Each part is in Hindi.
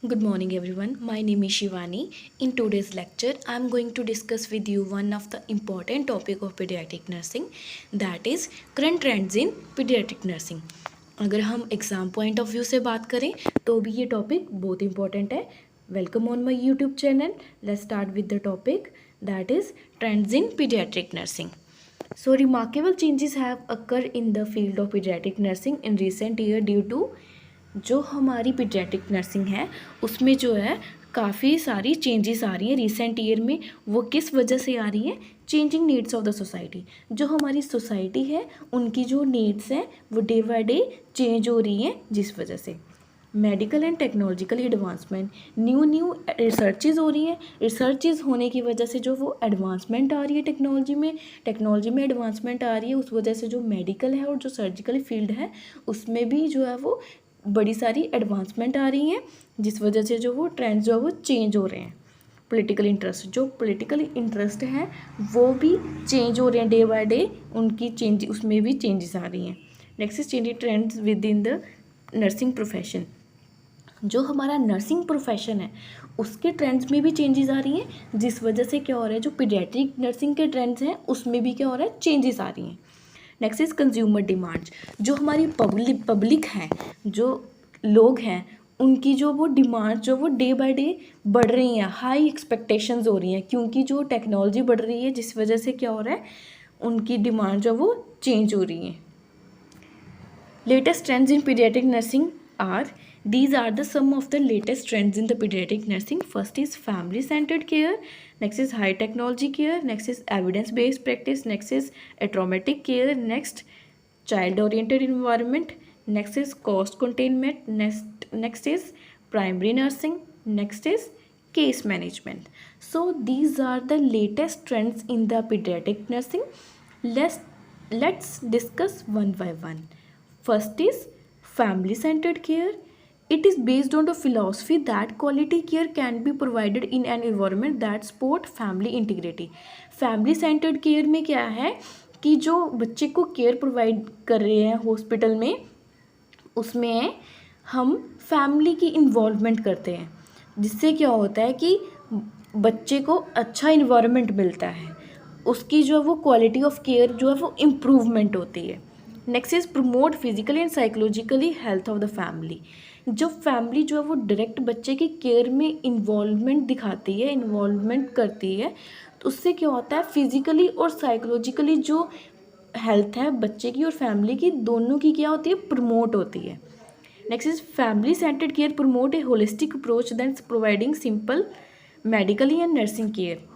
Good morning everyone. My name is Shivani. In today's lecture, I am going to discuss with you one of the important topic of pediatric nursing, that is current trends in pediatric nursing. अगर हम एग्ज़ाम पॉइंट ऑफ व्यू से बात करें तो भी ये टॉपिक बहुत इंपॉर्टेंट है. Welcome on my YouTube channel. Let's start with the topic that is trends in pediatric nursing. So remarkable changes have occurred in the field of pediatric nursing in recent year due to जो हमारी पीडियाट्रिक नर्सिंग है उसमें जो है काफ़ी सारी चेंजेस आ रही हैं रिसेंट ईयर में. वो किस वजह से आ रही है? Changing needs of the society. जो हमारी सोसाइटी है उनकी जो नीड्स हैं वो डे बाय डे चेंज हो रही हैं, जिस वजह से medical and technological advancement new researches हो रही हैं. रिसर्चेज होने की वजह से जो वो एडवांसमेंट आ रही है टेक्नोलॉजी में एडवांसमेंट आ रही है, उस वजह से जो मेडिकल है और जो सर्जिकल फील्ड है उसमें भी जो है वो बड़ी सारी एडवांसमेंट आ रही हैं, जिस वजह से जो वो ट्रेंड्स जो है वो चेंज हो रहे हैं. पॉलिटिकल इंटरेस्ट है वो भी चेंज हो रहे हैं डे बाय डे, उनकी चेंज उसमें भी चेंजेस आ रही हैं. Next is changing trends with in the nursing profession. जो हमारा नर्सिंग प्रोफेशन है उसके ट्रेंड्स में भी चेंजेस आ रही हैं, जिस वजह से क्या हो रहा है जो पीडियाट्रिक नर्सिंग के ट्रेंड्स हैं उसमें भी क्या हो रहा है, चेंजेस आ रही हैं. Next is consumer demands. जो हमारी पब्लिक है, जो लोग हैं, उनकी जो वो डिमांड जो वो डे बाय डे बढ़ रही हैं, हाई एक्सपेक्टेशंस हो रही हैं, क्योंकि जो टेक्नोलॉजी बढ़ रही है जिस वजह से क्या हो रहा है उनकी डिमांड जो वो चेंज हो रही है. Latest trends in pediatric nursing are these are the some of the latest trends in the pediatric nursing. First is family centered care, next is high technology care, next is evidence based practice, next is atraumatic care, next child oriented environment, next is cost containment, next is primary nursing, next is case management. So these are the latest trends in the pediatric nursing. Let's discuss one by one. First is family centered care. It is based on the philosophy that quality care can be provided in an environment that support family integrity. Family centered care में क्या है कि जो बच्चे को केयर प्रोवाइड कर रहे हैं हॉस्पिटल में, उसमें हम फैमिली की इन्वॉल्वमेंट करते हैं, जिससे क्या होता है कि बच्चे को अच्छा इन्वायरमेंट मिलता है, उसकी जो है वो क्वालिटी ऑफ केयर जो है वो इम्प्रूवमेंट होती है. Next is promote physically and psychologically health of the family. जब फैमिली जो है वो डायरेक्ट बच्चे की केयर में इन्वॉल्वमेंट दिखाती है, इन्वॉल्वमेंट करती है, तो उससे क्या होता है फिजिकली और साइकोलॉजिकली जो हेल्थ है बच्चे की और फैमिली की, दोनों की क्या होती है, प्रमोट होती है. Next is family centred care promote a holistic approach than providing simple medically and nursing care.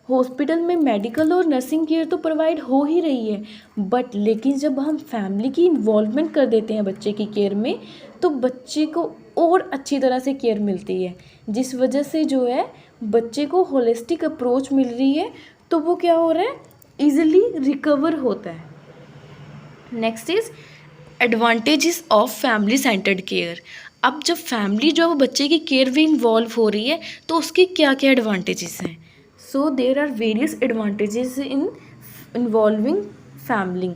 Hospital में मेडिकल और नर्सिंग केयर तो प्रोवाइड हो ही रही है, बट लेकिन जब हम फैमिली की इन्वॉल्वमेंट कर देते हैं बच्चे की केयर में, तो बच्चे को और अच्छी तरह से केयर मिलती है, जिस वजह से जो है बच्चे को होलिस्टिक अप्रोच मिल रही है, तो वो क्या हो रहा है, ईजिली रिकवर होता है. Next is advantages of family centred care. अब जब फैमिली जो है वो बच्चे की केयर में इन्वॉल्व हो रही है तो उसके क्या क्या एडवांटेजेस हैं. So there are various advantages in involving family.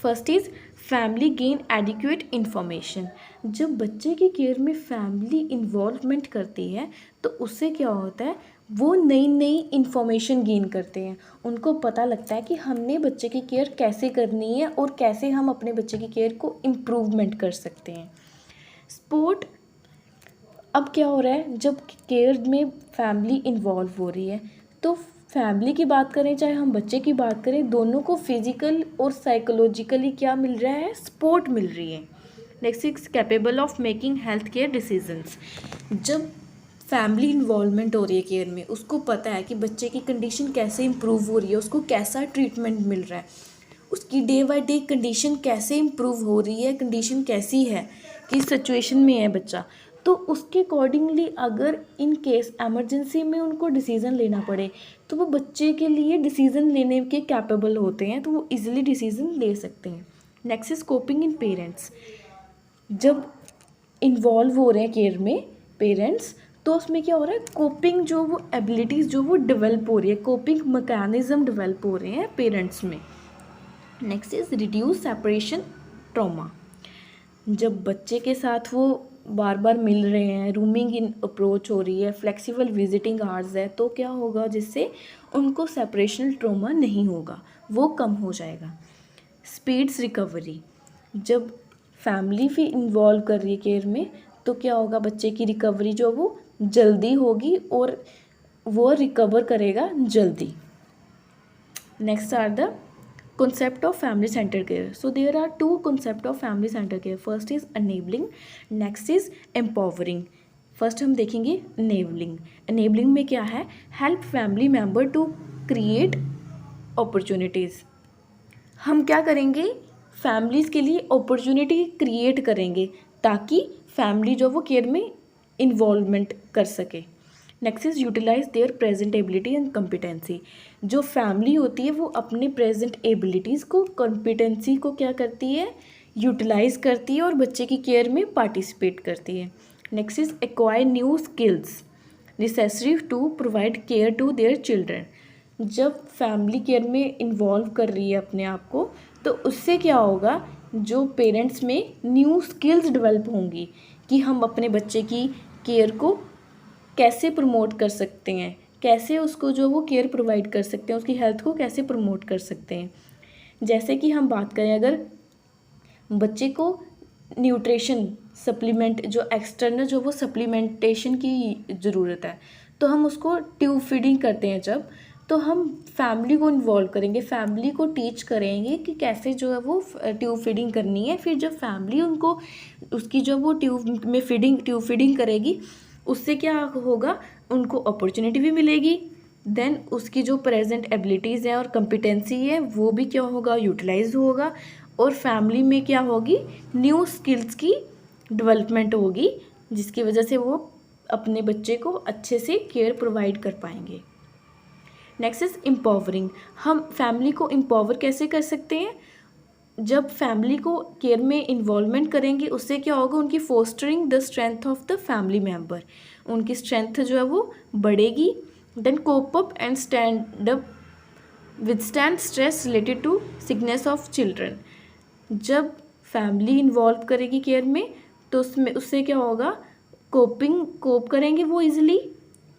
First is family gain adequate information. जब बच्चे की केयर में फैमिली इन्वॉल्वमेंट करती है तो उससे क्या होता है, वो नई नई इन्फॉर्मेशन गेन करते हैं, उनको पता लगता है कि हमने बच्चे की केयर कैसे करनी है और कैसे हम अपने बच्चे की केयर को इम्प्रूवमेंट कर सकते हैं. स्पोर्ट. अब क्या हो रहा है, जब केयर में फैमिली इन्वॉल्व हो रही है तो फैमिली की बात करें चाहे हम बच्चे की बात करें, दोनों को फिजिकल और साइकोलॉजिकली क्या मिल रहा है, सपोर्ट मिल रही है. Next is capable of making health care decisions. जब फैमिली इन्वॉल्वमेंट हो रही है केयर में, उसको पता है कि बच्चे की कंडीशन कैसे इम्प्रूव हो रही है, उसको कैसा ट्रीटमेंट मिल रहा है, उसकी डे बाय डे कंडीशन कैसे इम्प्रूव हो रही है, कंडीशन कैसी है, किस सिचुएशन में है बच्चा, तो उसके अकॉर्डिंगली अगर इन केस एमरजेंसी में उनको डिसीज़न लेना पड़े तो वो बच्चे के लिए डिसीज़न लेने के कैपेबल होते हैं, तो वो इजीली डिसीज़न ले सकते हैं. Next is coping in parents. जब इन्वॉल्व हो रहे हैं केयर में पेरेंट्स, तो उसमें क्या हो रहा है, कोपिंग जो वो एबिलिटीज़ जो वो डेवलप हो रही है, कोपिंग मैकेनिज्म डेवलप हो रहे हैं पेरेंट्स में. Next is reduce separation trauma. जब बच्चे के साथ वो बार बार मिल रहे हैं, रूमिंग इन अप्रोच हो रही है, फ्लेक्सिबल विजिटिंग आवर्स है, तो क्या होगा, जिससे उनको सेपरेशनल ट्रॉमा नहीं होगा, वो कम हो जाएगा। स्पीड्स रिकवरी, जब फैमिली भी इन्वॉल्व कर रही है केयर में, तो क्या होगा, बच्चे की रिकवरी जो वो जल्दी होगी और वो रिकवर करेगा जल्दी। Next are the concept of family centered care. So there are two concept of family centered care. First is enabling, next is empowering. First हम देखेंगे enabling. enabling में क्या है, help family member to create opportunities. हम क्या करेंगे, फैमिलीज़ के लिए अपॉर्चुनिटी क्रिएट करेंगे ताकि फैमिली जो वो केयर में इन्वॉल्वमेंट कर सके। Next is utilise their present ability and competency. जो फैमिली होती है वो अपने प्रेजेंट एबिलिटीज़ को, कॉम्पिटेंसी को क्या करती है, यूटिलाइज करती है और बच्चे की केयर में पार्टिसिपेट करती है। Next is acquire new skills necessary to provide care to their children. जब फैमिली केयर में इन्वॉल्व कर रही है अपने आप को, तो उससे क्या होगा, जो पेरेंट्स में न्यू स्किल्स डेवलप होंगी कि हम अपने बच्चे की केयर को कैसे प्रमोट कर सकते हैं, कैसे उसको जो वो केयर प्रोवाइड कर सकते हैं, उसकी हेल्थ को कैसे प्रमोट कर सकते हैं। जैसे कि हम बात करें, अगर बच्चे को न्यूट्रिशन सप्लीमेंट जो एक्सटर्नल जो वो सप्लीमेंटेशन की ज़रूरत है, तो हम उसको ट्यूब फीडिंग करते हैं जब, तो हम फैमिली को इन्वॉल्व करेंगे, फैमिली को टीच करेंगे कि कैसे जो है वो ट्यूब फीडिंग करनी है। फिर जब फैमिली उनको उसकी जो वो ट्यूब फीडिंग करेगी, उससे क्या होगा, उनको अपॉर्चुनिटी भी मिलेगी, देन उसकी जो प्रेजेंट एबिलिटीज़ हैं और कॉम्पिटेंसी है वो भी क्या होगा, यूटिलाइज होगा, और फैमिली में क्या होगी, न्यू स्किल्स की डेवलपमेंट होगी, जिसकी वजह से वो अपने बच्चे को अच्छे से केयर प्रोवाइड कर पाएंगे। Next is empowering. हम फैमिली को एम्पावर कैसे कर सकते हैं, जब फैमिली को केयर में इन्वॉल्वमेंट करेंगे, उससे क्या होगा, उनकी fostering the strength of the family member, उनकी स्ट्रेंथ जो है वो बढ़ेगी। Then cope up and stand up withstand stress related to sickness of children. जब फैमिली इन्वॉल्व करेगी केयर में, तो उससे क्या होगा, कोप करेंगे वो इजीली,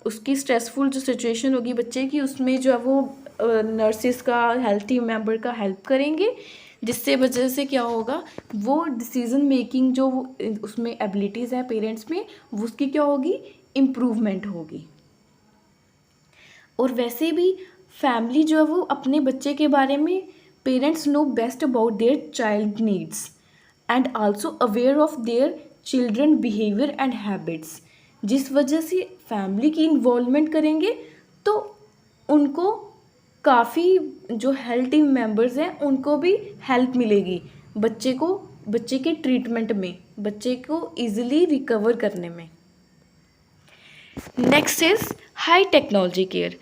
उसकी स्ट्रेसफुल जो सिचुएशन होगी बच्चे की, उसमें जो है वो नर्सिस का, हेल्थ टीम मेंबर का हेल्प करेंगे, जिससे वजह से क्या होगा, वो डिसीजन मेकिंग जो उसमें एबिलिटीज़ है पेरेंट्स में, वो उसकी क्या होगी, इम्प्रूवमेंट होगी। और वैसे भी फैमिली जो है वो अपने बच्चे के बारे में, parents know best about their child needs and also aware of their children behaviour and habits. जिस वजह से फैमिली की इन्वॉल्वमेंट करेंगे, तो उनको काफ़ी जो हेल्थ टीम मेंबर्स हैं उनको भी हेल्प मिलेगी बच्चे के ट्रीटमेंट में, बच्चे को इजीली रिकवर करने में। Next is high technology care.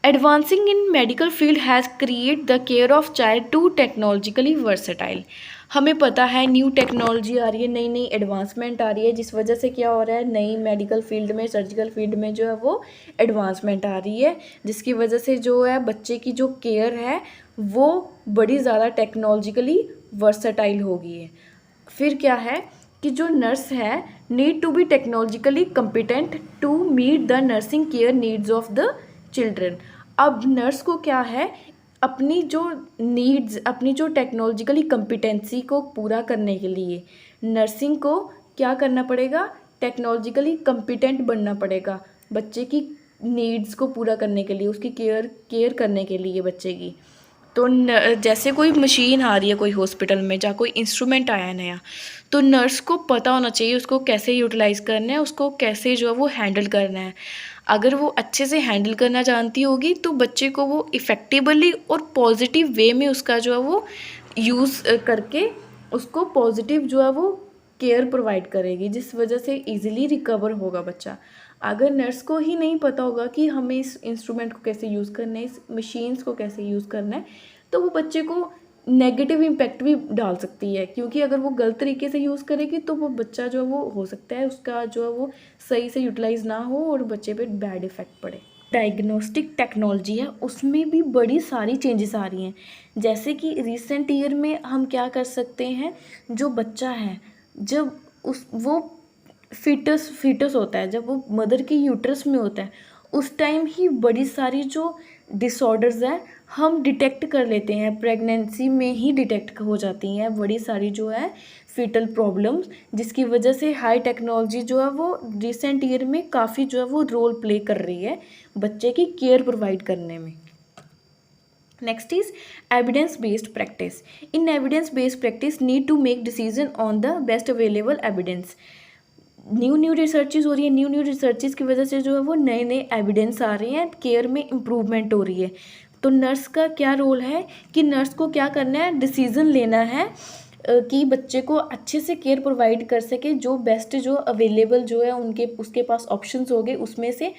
Advancing in medical field has create the care of child to technologically versatile. हमें पता है न्यू टेक्नोलॉजी आ रही है, नई नई एडवांसमेंट आ रही है, जिस वजह से क्या हो रहा है, नई मेडिकल फील्ड में, सर्जिकल फील्ड में जो है वो एडवांसमेंट आ रही है, जिसकी वजह से जो है बच्चे की जो केयर है वो बड़ी ज़्यादा टेक्नोलॉजिकली वर्सेटाइल हो गई है। फिर क्या है कि जो नर्स है need to be technologically competent to meet the nursing care needs of the children. अब नर्स को क्या है, अपनी जो नीड्स, अपनी जो टेक्नोलॉजिकली कम्पिटेंसी को पूरा करने के लिए नर्सिंग को क्या करना पड़ेगा, टेक्नोलॉजिकली कम्पिटेंट बनना पड़ेगा बच्चे की नीड्स को पूरा करने के लिए, उसकी केयर करने के लिए बच्चे की। तो जैसे कोई मशीन आ रही है कोई हॉस्पिटल में, या कोई इंस्ट्रूमेंट आया है नया, तो नर्स को पता होना चाहिए उसको कैसे यूटिलाइज़ करना है, उसको कैसे जो है वो हैंडल करना है। अगर वो अच्छे से हैंडल करना जानती होगी तो बच्चे को वो इफ़ेक्टिवली और पॉजिटिव वे में उसका जो है वो यूज़ करके उसको पॉजिटिव जो है वो केयर प्रोवाइड करेगी, जिस वजह से इजीली रिकवर होगा बच्चा। अगर नर्स को ही नहीं पता होगा कि हमें इस इंस्ट्रूमेंट को कैसे यूज़ करना है, इस मशीन्स को कैसे यूज़ करना है, तो वो बच्चे को नेगेटिव इम्पैक्ट भी डाल सकती है, क्योंकि अगर वो गलत तरीके से यूज़ करेगी तो वो बच्चा जो है वो हो सकता है उसका जो है वो सही से यूटिलाइज ना हो और बच्चे पे बैड इफ़ेक्ट पड़े। डायग्नोस्टिक टेक्नोलॉजी है, उसमें भी बड़ी सारी चेंजेस आ रही हैं। जैसे कि रिसेंट ईयर में हम क्या कर सकते हैं, जो बच्चा है जब वो फीटस होता है, जब वो मदर की यूट्रस में होता है, उस टाइम ही बड़ी सारी जो डिसऑर्डर्स हैं हम डिटेक्ट कर लेते हैं, प्रेगनेंसी में ही डिटेक्ट हो जाती हैं बड़ी सारी जो है फीटल प्रॉब्लम्स, जिसकी वजह से हाई टेक्नोलॉजी जो है वो रिसेंट ईयर में काफ़ी जो है वो रोल प्ले कर रही है बच्चे की केयर प्रोवाइड करने में। Next is evidence based practice. In evidence based practice need to make decision on the best available evidence. New researches हो रही है, न्यू रिसर्चेज की वजह से जो है वो नए नए एविडेंस आ रहे हैं, केयर में इम्प्रूवमेंट हो रही है। तो नर्स का क्या रोल है कि नर्स को क्या करना है, डिसीज़न लेना है कि बच्चे को अच्छे से केयर प्रोवाइड कर सके, जो बेस्ट जो अवेलेबल जो है उनके उसके पास ऑप्शंस हो गए उसमें से,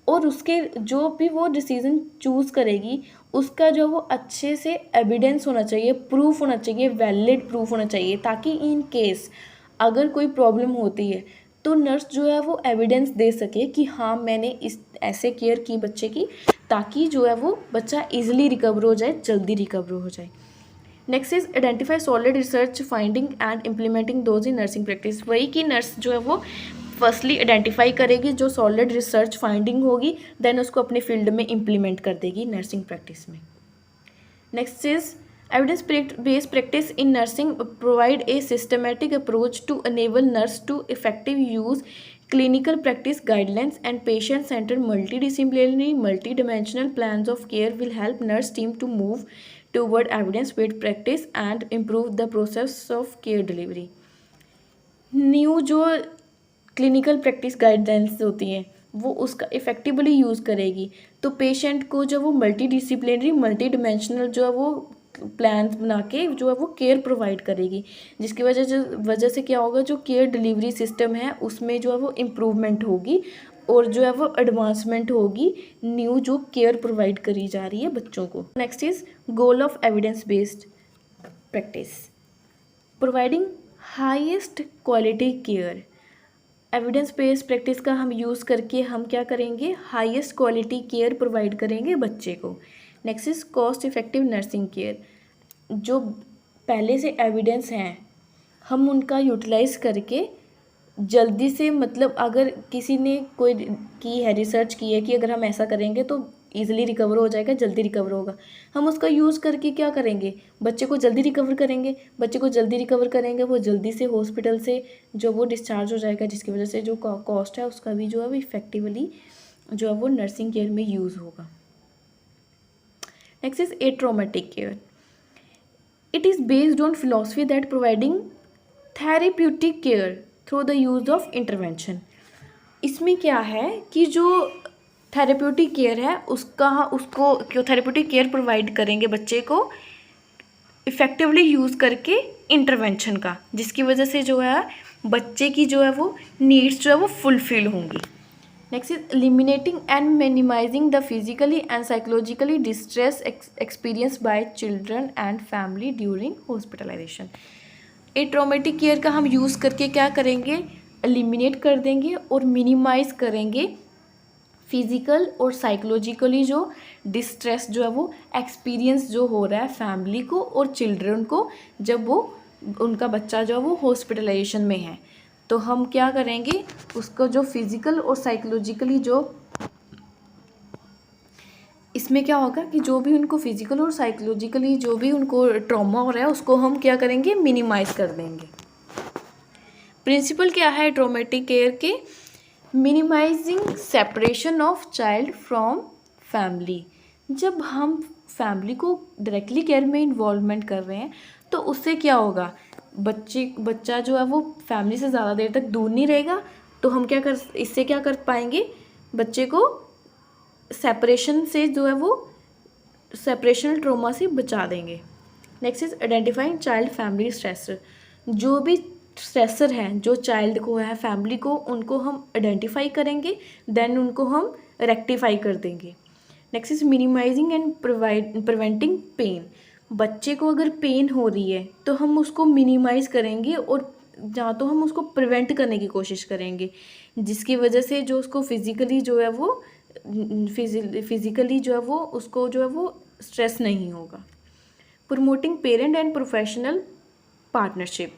और उसके जो भी वो डिसीज़न चूज़ करेगी उसका जो वो अच्छे से एविडेंस होना चाहिए, प्रूफ होना चाहिए, वैलिड प्रूफ होना चाहिए, ताकि इन केस अगर कोई प्रॉब्लम होती है तो नर्स जो है वो एविडेंस दे सके कि हाँ मैंने इस ऐसे केयर की बच्चे की, ताकि जो है वो बच्चा इजीली रिकवर हो जाए, जल्दी रिकवर हो जाए। Next is identify solid research finding and implementing those in nursing practice. वही कि नर्स जो है वो फर्स्टली आइडेंटिफाई करेगी जो सॉलिड रिसर्च फाइंडिंग होगी, देन उसको अपने फील्ड में इम्प्लीमेंट कर देगी नर्सिंग प्रैक्टिस में। Next is evidence based practice in nursing provide a systematic approach to enable nurse to effective use clinical practice guidelines and patient centered multidisciplinary multidimensional plans of care will help nurse team to move toward evidence based practice and improve the process of care delivery। New जो क्लिनिकल प्रैक्टिस गाइडलाइंस होती हैं वो उसका इफ़ेक्टिवली यूज़ करेगी, तो पेशेंट को जो वो मल्टी डिसिप्लिनरी मल्टी डिमेंशनल जो है वो प्लान्स बना के जो है वो केयर प्रोवाइड करेगी, जिसकी वजह से क्या होगा, जो केयर डिलीवरी सिस्टम है उसमें जो है वो इम्प्रूवमेंट होगी और जो है वो एडवांसमेंट होगी न्यू जो केयर प्रोवाइड करी जा रही है बच्चों को। Next is goal of evidence based practice, providing highest quality care. Evidence based practice का हम यूज़ करके हम क्या करेंगे, हाईएस्ट क्वालिटी केयर प्रोवाइड करेंगे बच्चे को। Next is cost effective nursing care, जो पहले से एविडेंस हैं हम उनका यूटिलाइज करके जल्दी से, मतलब अगर किसी ने कोई की है रिसर्च की है कि अगर हम ऐसा करेंगे तो ईजिली रिकवर हो जाएगा, जल्दी रिकवर होगा, हम उसका यूज़ करके क्या करेंगे, बच्चे को जल्दी रिकवर करेंगे, बच्चे को जल्दी रिकवर करेंगे, वो जल्दी से हॉस्पिटल से जो वो डिस्चार्ज हो जाएगा, जिसकी वजह से जो कॉस्ट है उसका भी जो है वो इफेक्टिवली जो है वो नर्सिंग केयर में यूज़ होगा। Next is a traumatic care, it is based on philosophy that providing therapeutic care through the use of intervention. इसमें क्या है कि जो थेरेप्यूटिक केयर है उसको जो थेरेप्यूटिक केयर प्रोवाइड करेंगे बच्चे को इफ़ेक्टिवली यूज़ करके इंटरवेंशन का, जिसकी वजह से जो है बच्चे की जो है वो नीड्स जो है वो फुलफिल होंगी। Next is eliminating and minimising the physically and psychologically distress experience by children and family during hospitalisation. Atraumatic care का हम यूज़ करके क्या करेंगे, एलिमिनेट कर देंगे और मिनिमाइज़ करेंगे फिज़िकल और साइकोलॉजिकली जो डिस्ट्रेस जो है वो एक्सपीरियंस जो हो रहा है फैमिली को और चिल्ड्रन को, जब वो उनका बच्चा जो है वो हॉस्पिटलाइजेशन में है, तो हम क्या करेंगे उसको जो फिज़िकल और साइकोलॉजिकली जो इसमें क्या होगा कि जो भी उनको फिज़िकल और साइकोलॉजिकली जो भी उनको ट्रॉमा हो रहा है उसको हम क्या करेंगे, मिनिमाइज़ कर देंगे। प्रिंसिपल क्या है ट्रॉमेटिक केयर के, minimising separation of child from family. जब हम फैमिली को डायरेक्टली केयर में इन्वॉल्वमेंट कर रहे हैं तो उससे क्या होगा, बच्चा जो है वो फैमिली से ज़्यादा देर तक दूर नहीं रहेगा, तो हम इससे क्या कर पाएंगे, बच्चे को सेपरेशन से जो है वो सेपरेशनल ट्रॉमा से बचा देंगे। Next is identifying child family stressor, जो भी स्ट्रेसर हैं जो चाइल्ड को है फैमिली को, उनको हम आइडेंटिफाई करेंगे, देन उनको हम रेक्टिफाई कर देंगे। Next is minimising and preventing pain, बच्चे को अगर पेन हो रही है तो हम उसको मिनिमाइज करेंगे और जहाँ तो हम उसको प्रिवेंट करने की कोशिश करेंगे, जिसकी वजह से जो उसको फिज़िकली जो है वो फिज़िकली जो है वो उसको जो है वो स्ट्रेस नहीं होगा। Promoting parent and professional partnership,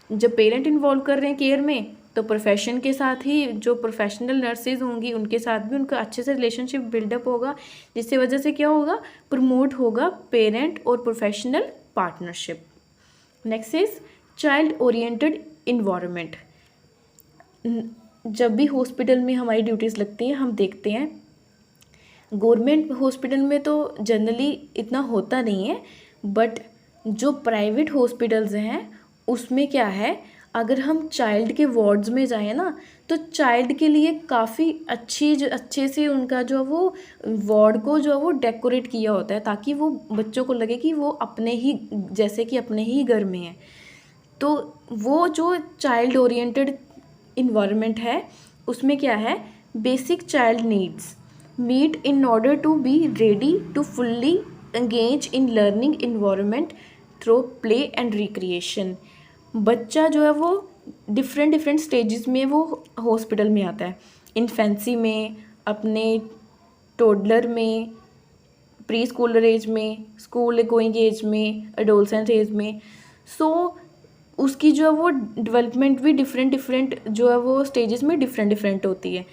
जब पेरेंट इन्वॉल्व कर रहे हैं केयर में तो प्रोफेशन के साथ ही जो प्रोफेशनल नर्सेज होंगी उनके साथ भी उनका अच्छे से रिलेशनशिप बिल्डअप होगा, जिसकी वजह से क्या होगा, प्रमोट होगा पेरेंट और professional partnership. Next is child oriented environment. जब भी हॉस्पिटल में हमारी ड्यूटीज़ लगती हैं हम देखते हैं, गवर्नमेंट हॉस्पिटल में तो जनरली इतना होता नहीं है, बट जो प्राइवेट हॉस्पिटल्स हैं उसमें क्या है, अगर हम चाइल्ड के वार्ड्स में जाएं ना तो चाइल्ड के लिए काफ़ी अच्छे से उनका जो वो वार्ड को जो वो डेकोरेट किया होता है, ताकि वो बच्चों को लगे कि वो अपने ही जैसे कि अपने ही घर में है। तो वो जो चाइल्ड ओरिएंटेड इन्वायरमेंट है उसमें क्या है, basic child needs meet in order to be ready to fully engage in learning environment through play and recreation. बच्चा जो है वो डिफरेंट स्टेजेस में वो हॉस्पिटल में आता है, इन्फेंसी में, अपने टोडलर में, प्री स्कूलर एज में, स्कूल गोइंग एज में, एडोलसेंस एज में। सो उसकी जो है वो डेवलपमेंट भी डिफरेंट जो है वो स्टेजेस में डिफरेंट होती है।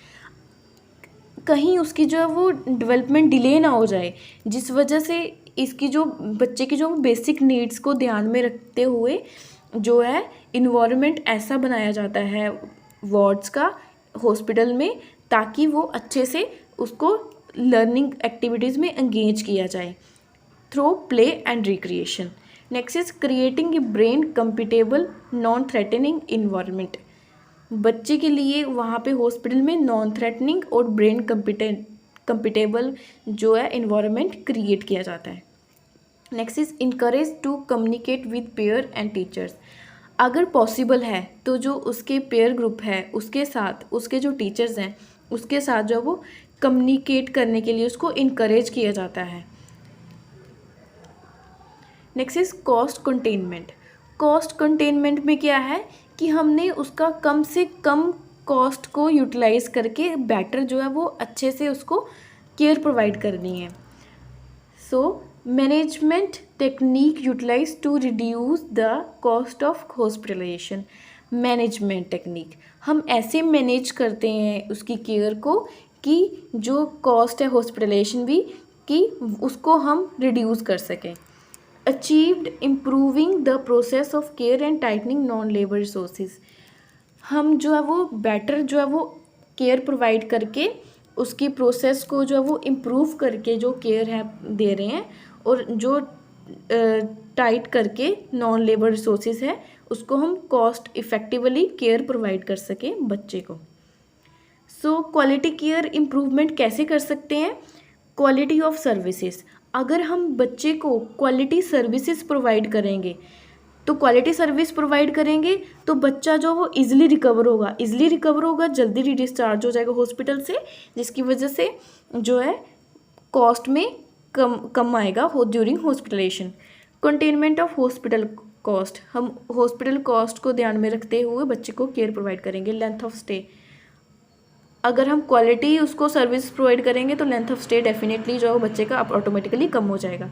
कहीं उसकी जो है वो डेवलपमेंट डिले ना हो जाए, जिस वजह से इसकी जो बच्चे की जो बेसिक नीड्स को ध्यान में रखते हुए जो है इन्वायरमेंट ऐसा बनाया जाता है वार्ड्स का हॉस्पिटल में, ताकि वो अच्छे से उसको लर्निंग एक्टिविटीज़ में एंगेज किया जाए through play and recreation. Next is creating a brain compatible non threatening environment. बच्चे के लिए वहाँ पे हॉस्पिटल में नॉन थ्रेटनिंग और ब्रेन कंपेटेबल जो है इन्वायरमेंट क्रिएट किया जाता है। Next is encourage to communicate with peer and teachers. अगर पॉसिबल है तो जो उसके पेयर ग्रुप है उसके साथ उसके जो टीचर्स हैं उसके साथ जो वो कम्युनिकेट करने के लिए उसको इनकरेज किया जाता है। Next is cost containment. Cost containment में क्या है कि हमने उसका कम से कम कॉस्ट को यूटिलाइज करके बेटर जो है वो अच्छे से उसको केयर प्रोवाइड करनी है। So management technique utilise to reduce the cost of hospitalisation. Management technique हम ऐसे मैनेज करते हैं उसकी केयर को कि जो कॉस्ट है हॉस्पिटलाइजेशन भी कि उसको हम रिड्यूस कर सकें। Achieved improving the process of care and tightening non labour resources. हम जो है वो बेटर जो है वो केयर प्रोवाइड करके उसकी प्रोसेस को जो है वो इम्प्रूव करके जो केयर है दे रहे हैं, और जो टाइट करके नॉन लेबर रिसोर्सेज है उसको हम कॉस्ट इफ़ेक्टिवली केयर प्रोवाइड कर सकें बच्चे को। सो क्वालिटी केयर इम्प्रूवमेंट कैसे कर सकते हैं? Quality of services. अगर हम बच्चे को क्वालिटी सर्विसेज प्रोवाइड करेंगे तो क्वालिटी सर्विस प्रोवाइड करेंगे तो बच्चा जो वो इजीली रिकवर होगा, जल्दी डिस्चार्ज हो जाएगा हॉस्पिटल से, जिसकी वजह से जो है कॉस्ट में कम आएगा during hospitalisation. Containment of hospital cost. हम हॉस्पिटल कॉस्ट को ध्यान में रखते हुए बच्चे को केयर प्रोवाइड करेंगे। Length of stay. अगर हम क्वालिटी उसको सर्विस प्रोवाइड करेंगे तो लेंथ ऑफ स्टे डेफिनेटली जो है बच्चे का ऑटोमेटिकली कम हो जाएगा।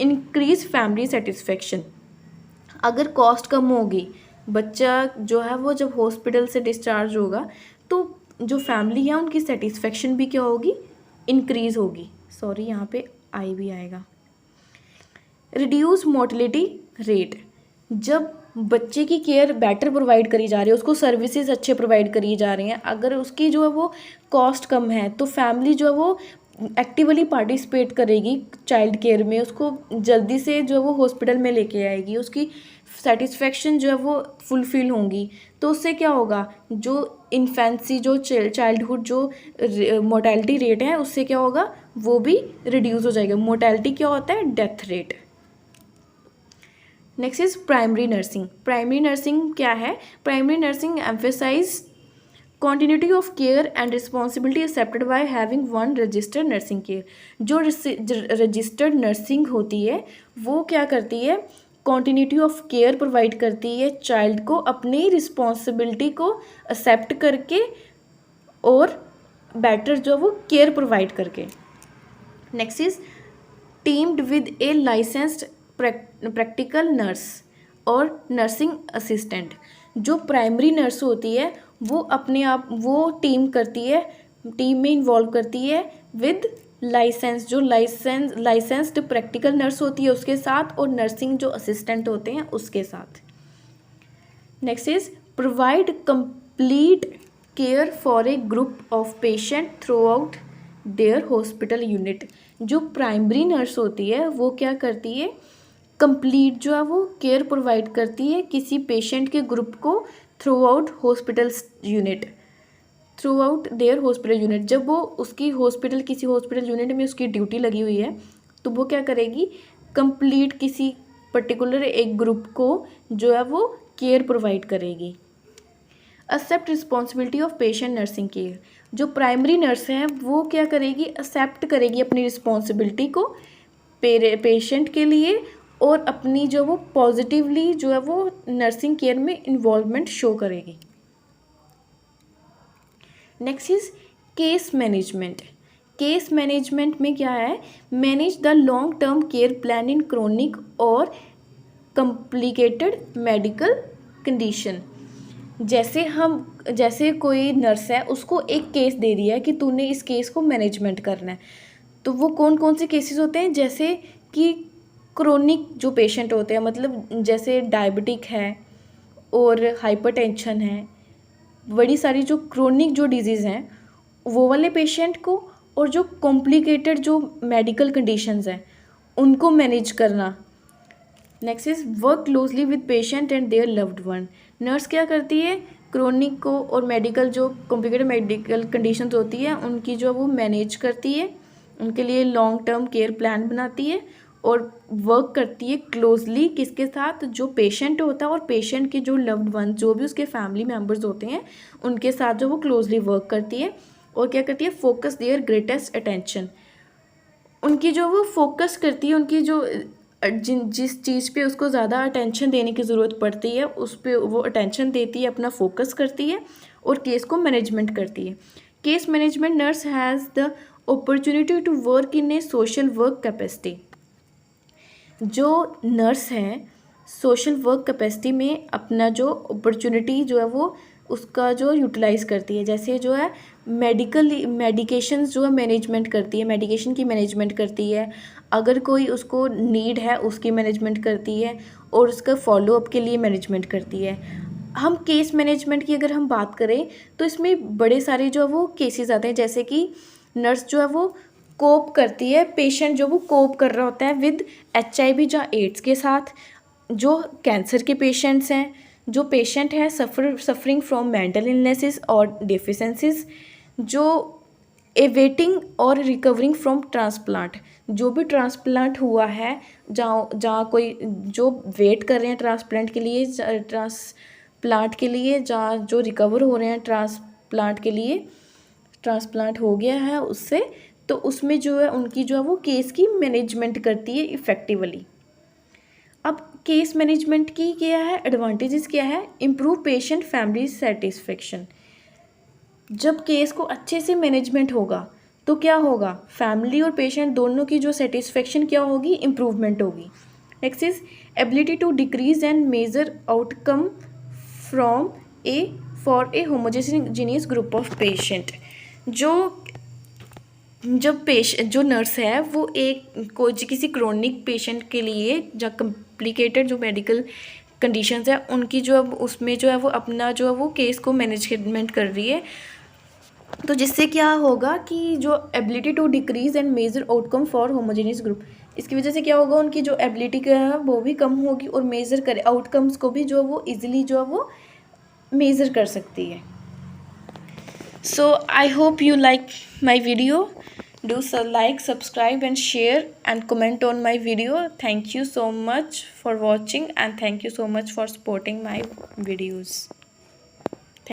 Increase family satisfaction. अगर कॉस्ट कम होगी, बच्चा जो है वो जब हॉस्पिटल से डिस्चार्ज होगा तो जो फैमिली है उनकी सेटिस्फेक्शन भी क्या होगी, इंक्रीज़ होगी। सॉरी यहाँ पे आई भी आएगा। Reduce mortality rate. जब बच्चे की केयर बेटर प्रोवाइड करी जा रही है, उसको सर्विसेज अच्छे प्रोवाइड करी जा रही हैं, अगर उसकी जो है वो कॉस्ट कम है तो फैमिली जो है वो एक्टिवली पार्टिसिपेट करेगी चाइल्ड केयर में, उसको जल्दी से जो है वो हॉस्पिटल में लेके आएगी, उसकी सेटिस्फेक्शन जो है वो फुलफिल होंगी। तो उससे क्या होगा, जो इन्फेंसी जो चाइल्डहुड जो मोर्टेलिटी रेट है उससे क्या होगा, वो भी रिड्यूस हो जाएगा। मोर्टेलिटी क्या होता है, death rate. Next is primary nursing. Primary nursing क्या है? Primary nursing emphasise continuity of care and responsibility accepted by having one registered nursing care। जो रजिस्टर्ड नर्सिंग होती है वो क्या करती है, continuity of care प्रोवाइड करती है चाइल्ड को अपनी रिस्पॉन्सिबिलिटी को एक्सेप्ट करके और बेटर जो वो केयर प्रोवाइड करके। Next is teemed with A licensed practical nurse और नर्सिंग असिस्टेंट। जो प्राइमरी नर्स होती है वो अपने आप वो टीम में इन्वॉल्व करती है विद लाइसेंस, जो लाइसेंस्ड प्रैक्टिकल नर्स होती है उसके साथ, और नर्सिंग जो असिस्टेंट होते हैं उसके साथ। Next is provide complete care for a group of patient throughout their hospital unit. जो प्राइमरी नर्स होती है वो क्या करती है, कंप्लीट जो है वो केयर प्रोवाइड करती है किसी पेशेंट के ग्रुप को throughout hospital unit, throughout their hospital unit. जब वो उसकी किसी हॉस्पिटल यूनिट में उसकी ड्यूटी लगी हुई है तो वो क्या करेगी, कंप्लीट किसी पर्टिकुलर एक ग्रुप को जो है वो केयर प्रोवाइड करेगी। Accept responsibility of patient nursing care. जो प्राइमरी नर्स है वो क्या करेगी, एक्सेप्ट करेगी अपनी रिस्पॉन्सिबिलिटी को पेशेंट के लिए, और अपनी जो वो पॉजिटिवली जो है वो नर्सिंग केयर में इन्वॉल्वमेंट शो करेगी। Next is case management. Case management में क्या है, manage the long term care plan in chronic और कॉम्प्लिकेटेड मेडिकल कंडीशन। जैसे कोई नर्स है उसको एक केस दे दिया है कि तूने इस केस को मैनेजमेंट करना है, तो वो कौन कौन से केसेस होते हैं, जैसे कि क्रोनिक जो पेशेंट होते हैं, मतलब जैसे डायबिटिक है और हाइपरटेंशन है, बड़ी सारी जो क्रोनिक जो डिजीज़ हैं वो वाले पेशेंट को, और जो कॉम्प्लिकेटेड जो मेडिकल कंडीशंस हैं उनको मैनेज करना। Next is work closely with patient and their loved one. Nurse क्या करती है, क्रोनिक को और मेडिकल जो कॉम्प्लिकेटेड मेडिकल कंडीशंस होती है उनकी जो वो मैनेज करती है, उनके लिए लॉन्ग टर्म केयर प्लान बनाती है, और वर्क करती है क्लोजली किसके साथ, जो पेशेंट होता है और पेशेंट के जो लव्ड वन, जो भी उसके फैमिली मेम्बर्स होते हैं उनके साथ जो वो क्लोजली वर्क करती है। और क्या करती है, फोकस देयर ग्रेटेस्ट अटेंशन। उनकी जो वो फोकस करती है, उनकी जो जिस चीज़ पे उसको ज़्यादा अटेंशन देने की ज़रूरत पड़ती है उस पर वो अटेंशन देती है, अपना फोकस करती है और केस को मैनेजमेंट करती है। Case management nurse has the opportunity to work in a social work capacity. जो नर्स हैं सोशल वर्क कैपेसिटी में अपना जो अपॉर्चुनिटी जो है वो उसका जो यूटिलाइज़ करती है, जैसे जो है मेडिकेशंस जो है मैनेजमेंट करती है, मेडिकेशन की मैनेजमेंट करती है, अगर कोई उसको नीड है उसकी मैनेजमेंट करती है, और उसका फॉलोअप के लिए मैनेजमेंट करती है। हम केस मैनेजमेंट की अगर हम बात करें तो इसमें बड़े सारे जो है वो केसेस आते हैं, जैसे कि नर्स जो है वो कोप करती है, पेशेंट जो वो कोप कर रहा होता है विद HIV या एड्स के साथ, जो कैंसर के पेशेंट्स हैं, जो पेशेंट है सफरिंग फ्रॉम मेंटल इलनेसेस और डिफिशेंसीज, जो एवेटिंग और रिकवरिंग फ्रॉम ट्रांसप्लांट, जो भी ट्रांसप्लांट हुआ है, जहाँ कोई जो वेट कर रहे हैं ट्रांसप्लांट के लिए, जहाँ जो रिकवर हो रहे हैं ट्रांसप्लांट के लिए, ट्रांसप्लांट हो गया है उससे, तो उसमें जो है उनकी जो है वो केस की मैनेजमेंट करती है इफ़ेक्टिवली। अब केस मैनेजमेंट की क्या है एडवांटेजेस, क्या है, इम्प्रूव पेशेंट फैमिली सेटिस्फेक्शन। जब केस को अच्छे से मैनेजमेंट होगा तो क्या होगा, फैमिली और पेशेंट दोनों की जो सेटिस्फेक्शन क्या होगी, इम्प्रूवमेंट होगी। Next is ability to decrease and measure outcome from for a homogeneous group of patient. जो नर्स है वो किसी क्रोनिक पेशेंट के लिए, जो कॉम्प्लिकेटेड जो मेडिकल कंडीशंस है उनकी जो अब उसमें जो है वो अपना जो है वो केस को मैनेजमेंट कर रही है, तो जिससे क्या होगा कि जो ability to decrease and measure outcome for homogeneous group, इसकी वजह से क्या होगा, उनकी जो एबिलिटी का है वो भी कम होगी, और मेज़र करे आउटकम्स को भी जो वो इजीली जो है वो मेज़र कर सकती है। So I hope you like my video. Do so like, subscribe and share and comment on my video. Thank you so much for watching and thank you so much for supporting my videos.